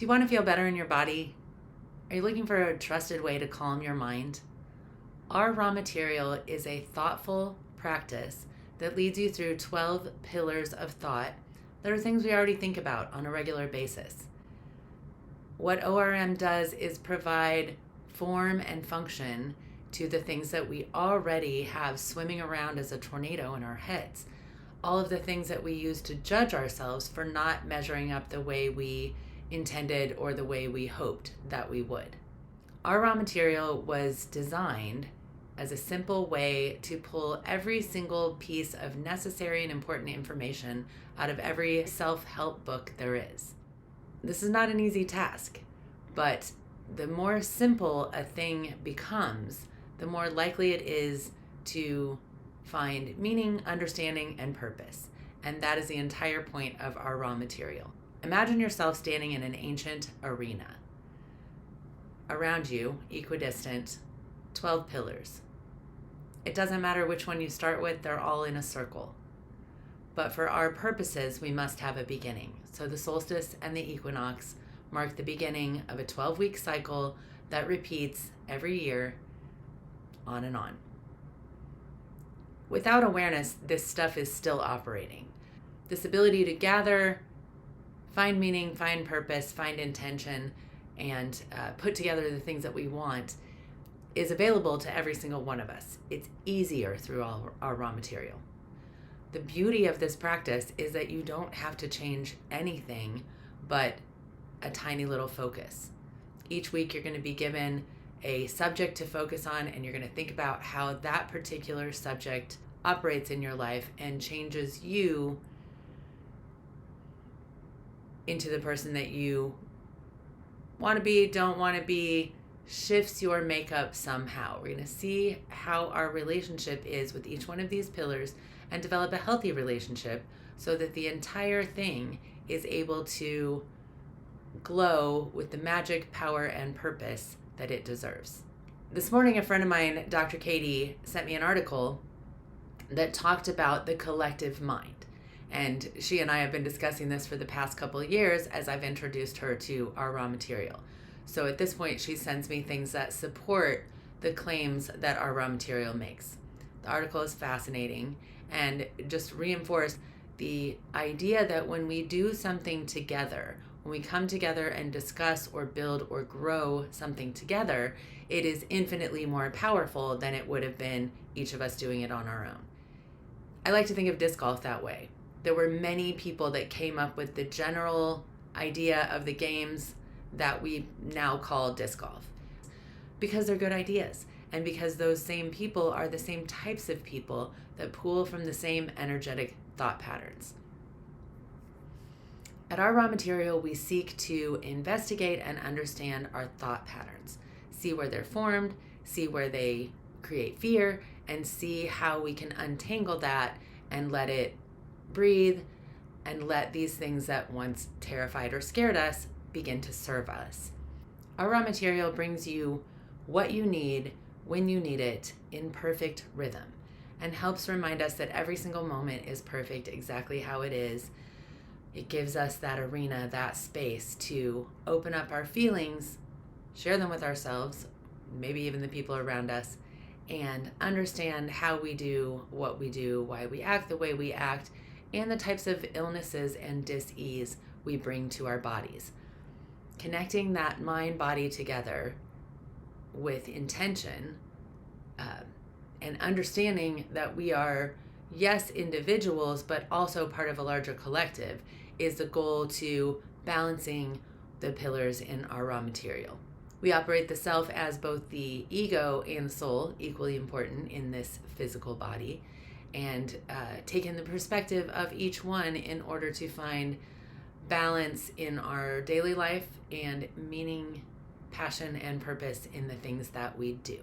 Do you want to feel better in your body? Are you looking for a trusted way to calm your mind? Our raw material is a thoughtful practice that leads you through 12 pillars of thought that are things we already think about on a regular basis. What ORM does is provide form and function to the things that we already have swimming around as a tornado in our heads. All of the things that we use to judge ourselves for not measuring up the way we intended or the way we hoped that we would. Our raw material was designed as a simple way to pull every single piece of necessary and important information out of every self-help book there is. This is not an easy task, but the more simple a thing becomes, the more likely it is to find meaning, understanding, and purpose. And that is the entire point of our raw material. Imagine yourself standing in an ancient arena. Around you, equidistant, 12 pillars. It doesn't matter which one you start with, they're all in a circle. But for our purposes, we must have a beginning. So the solstice and the equinox mark the beginning of a 12-week cycle that repeats every year, on and on. Without awareness, this stuff is still operating. This ability to gather, find meaning, find purpose, find intention, and put together the things that we want is available to every single one of us. It's easier through all our raw material. The beauty of this practice is that you don't have to change anything but a tiny little focus. Each week you're going to be given a subject to focus on, and you're going to think about how that particular subject operates in your life and changes you into the person that you want to be, don't want to be, shifts your makeup somehow. We're going to see how our relationship is with each one of these pillars and develop a healthy relationship so that the entire thing is able to glow with the magic, power, and purpose that it deserves. This morning, a friend of mine, Dr. Katie, sent me an article that talked about the collective mind. And she and I have been discussing this for the past couple of years as I've introduced her to our raw material. So at this point, she sends me things that support the claims that our raw material makes. The article is fascinating and just reinforced the idea that when we do something together, when we come together and discuss or build or grow something together, it is infinitely more powerful than it would have been each of us doing it on our own. I like to think of disc golf that way. There were many people that came up with the general idea of the games that we now call disc golf because they're good ideas and because those same people are the same types of people that pool from the same energetic thought patterns. At our raw material, we seek to investigate and understand our thought patterns, see where they're formed, see where they create fear, and see how we can untangle that and let it breathe and let these things that once terrified or scared us begin to serve us. Our raw material brings you what you need when you need it in perfect rhythm and helps remind us that every single moment is perfect exactly how it is. It gives us that arena, that space to open up our feelings, share them with ourselves, maybe even the people around us, and understand how we do what we do, why we act the way we act, and the types of illnesses and dis-ease we bring to our bodies. Connecting that mind-body together with intention and understanding that we are, yes, individuals, but also part of a larger collective is the goal to balancing the pillars in our raw material. We operate the self as both the ego and the soul, equally important in this physical body, and take in the perspective of each one in order to find balance in our daily life and meaning, passion, and purpose in the things that we do.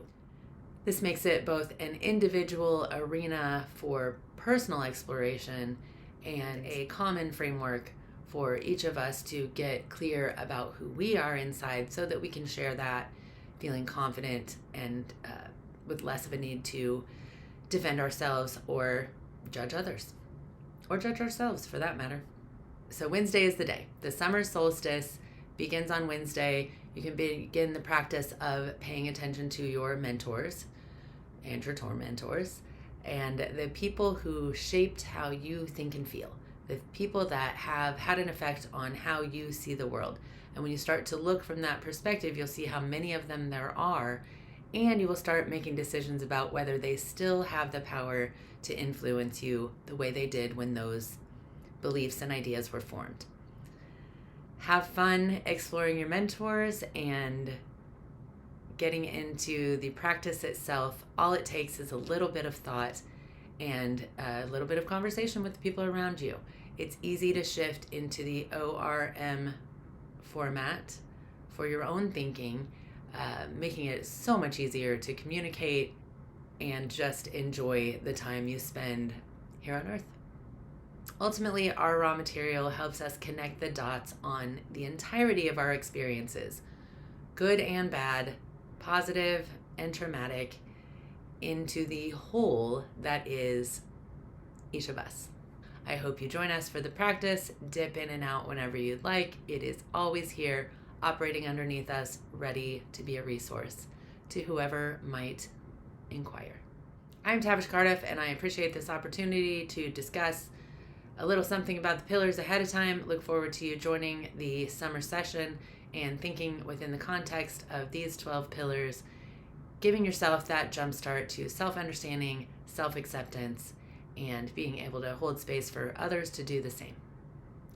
This makes it both an individual arena for personal exploration and a common framework for each of us to get clear about who we are inside so that we can share that feeling confident and with less of a need to defend ourselves or judge others, or judge ourselves for that matter. So Wednesday is the day. The summer solstice begins on Wednesday. You can begin the practice of paying attention to your mentors and your tormentors and the people who shaped how you think and feel, the people that have had an effect on how you see the world. And when you start to look from that perspective, you'll see how many of them there are, and you will start making decisions about whether they still have the power to influence you the way they did when those beliefs and ideas were formed. Have fun exploring your mentors and getting into the practice itself. All it takes is a little bit of thought and a little bit of conversation with the people around you. It's easy to shift into the ORM format for your own thinking, making it so much easier to communicate and just enjoy the time you spend here on Earth. Ultimately, our raw material helps us connect the dots on the entirety of our experiences, good and bad, positive and traumatic, into the whole that is each of us. I hope you join us for the practice. Dip in and out whenever you'd like. It is always here, operating underneath us, ready to be a resource to whoever might inquire. I'm Tavish Carduff, and I appreciate this opportunity to discuss a little something about the pillars ahead of time. Look forward to you joining the summer session and thinking within the context of these 12 pillars, giving yourself that jumpstart to self-understanding, self-acceptance, and being able to hold space for others to do the same.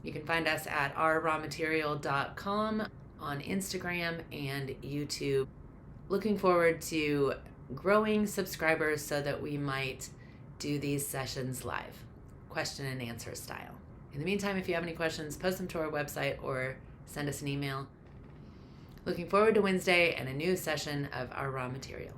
You can find us at ourrawmaterial.com, on Instagram and YouTube. Looking forward to growing subscribers so that we might do these sessions live, question and answer style. In the meantime, if you have any questions, post them to our website or send us an email. Looking forward to Wednesday and a new session of Our Raw Material.